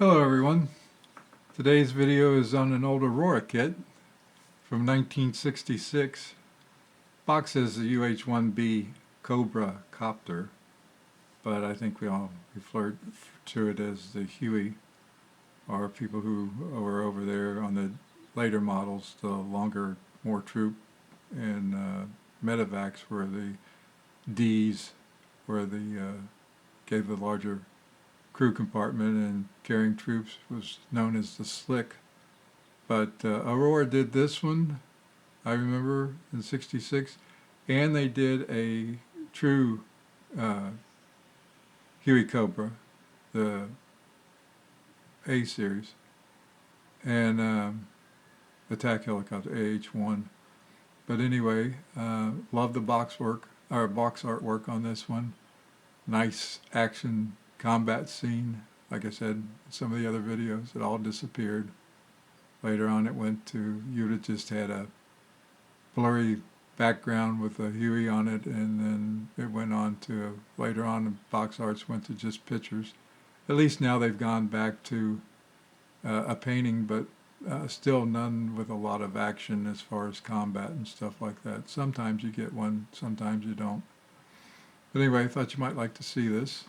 Hello everyone. Today's video is on an old Aurora kit from 1966. Box says the UH-1B Cobra Copter, but I think we all refer to it as the Huey, or people who were over there on the later models, the longer, more troop, and medevacs were the D's, where the gave the larger crew compartment, and carrying troops was known as the Slick. But Aurora did this one, I remember, in '66, and they did a true Huey Cobra, the A series, and attack helicopter AH-1. But anyway, love the box artwork on this one. Nice action combat scene. Like I said, some of the other videos, it all disappeared. Later on it went to, you'd have just had a blurry background with a Huey on it, and then it went on to, later on the box arts went to just pictures. At least now they've gone back to a painting, but still none with a lot of action as far as combat and stuff like that. Sometimes you get one, sometimes you don't. But anyway, I thought you might like to see this.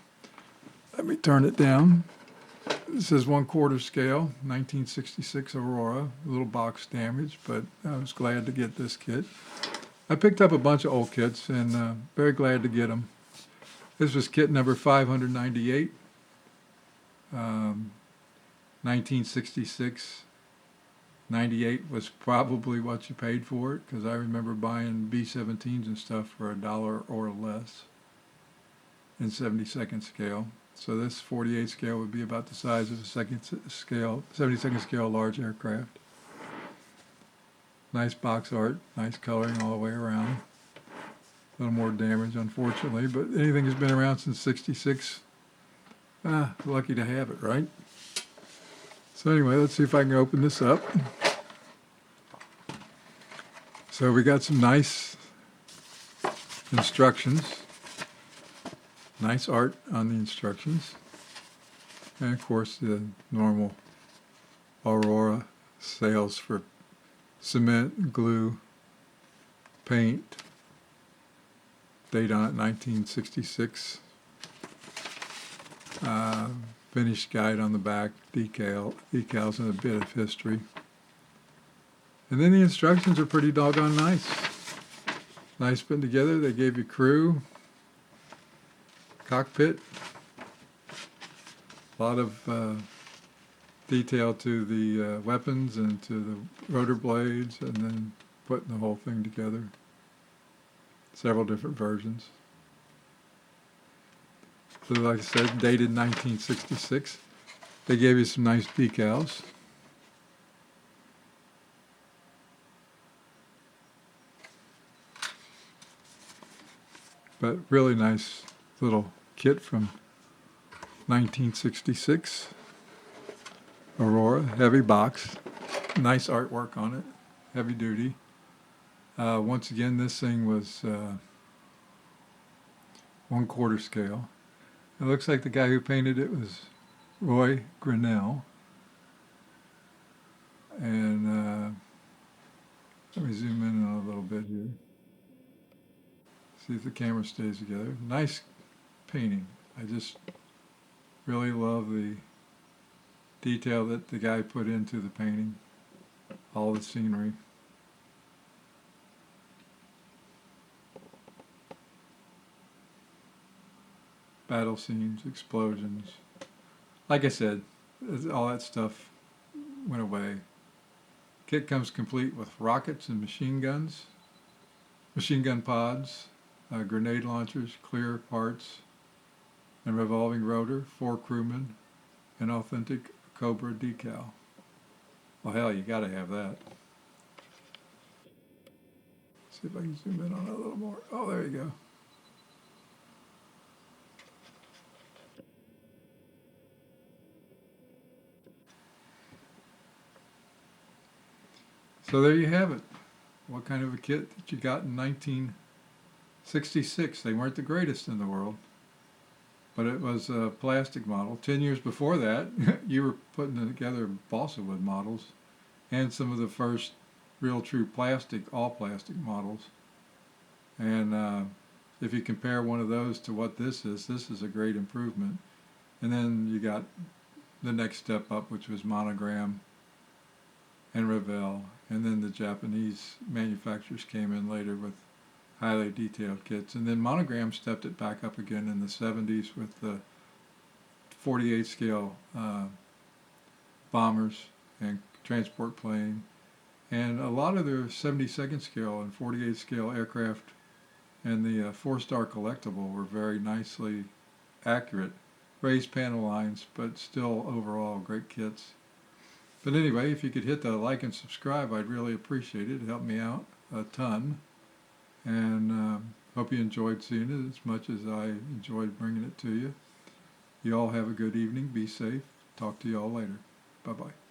Let me turn it down. This is 1/4 scale, 1966 Aurora. A little box damage, but I was glad to get this kit. I picked up a bunch of old kits, and very glad to get them. This was kit number 598, 1966. 98 was probably what you paid for it, because I remember buying B-17s and stuff for $1 or less in 72nd scale. So this 48 scale would be about the size of a 72nd scale large aircraft. Nice box art, nice coloring all the way around. A little more damage, unfortunately, but anything that's been around since '66, lucky to have it, right? So anyway, let's see if I can open this up. So we got some nice instructions. Nice art on the instructions, and of course the normal Aurora sales for cement, glue, paint, date on it 1966, finished guide on the back, decals and a bit of history. And then the instructions are pretty doggone nice. Nice put together. They gave you crew, cockpit, a lot of detail to the weapons and to the rotor blades, and then putting the whole thing together. Several different versions. So like I said, dated 1966. They gave you some nice decals. But really nice little kit from 1966. Aurora, heavy box, nice artwork on it, heavy duty. Once again, this thing was 1/4 scale. It looks like the guy who painted it was Roy Grinnell. And let me zoom in on a little bit here. See if the camera stays together. Nice painting. I just really love the detail that the guy put into the painting, all the scenery. Battle scenes, explosions. Like I said, all that stuff went away. Kit comes complete with rockets and machine guns, machine gun pods, grenade launchers, clear parts, and revolving rotor, 4 crewmen, an authentic Cobra decal. Well, hell, you gotta have that. See if I can zoom in on it a little more. Oh, there you go. So there you have it. What kind of a kit that you got in 1966? They weren't the greatest in the world. but it was a plastic model. 10 years before that, you were putting together balsa wood models and some of the first real true plastic, all plastic models. And if you compare one of those to what this is a great improvement. And then you got the next step up, which was Monogram and Revell. And then the Japanese manufacturers came in later with highly detailed kits. And then Monogram stepped it back up again in the 70s with the 48 scale bombers and transport plane. And a lot of their 72nd scale and 48 scale aircraft and the 4-star collectible were very nicely accurate. Raised panel lines, but still overall great kits. But anyway, if you could hit the like and subscribe, I'd really appreciate it. It helped me out a ton. And hope you enjoyed seeing it as much as I enjoyed bringing it to you. You all have a good evening. Be safe. Talk to you all later. Bye-bye.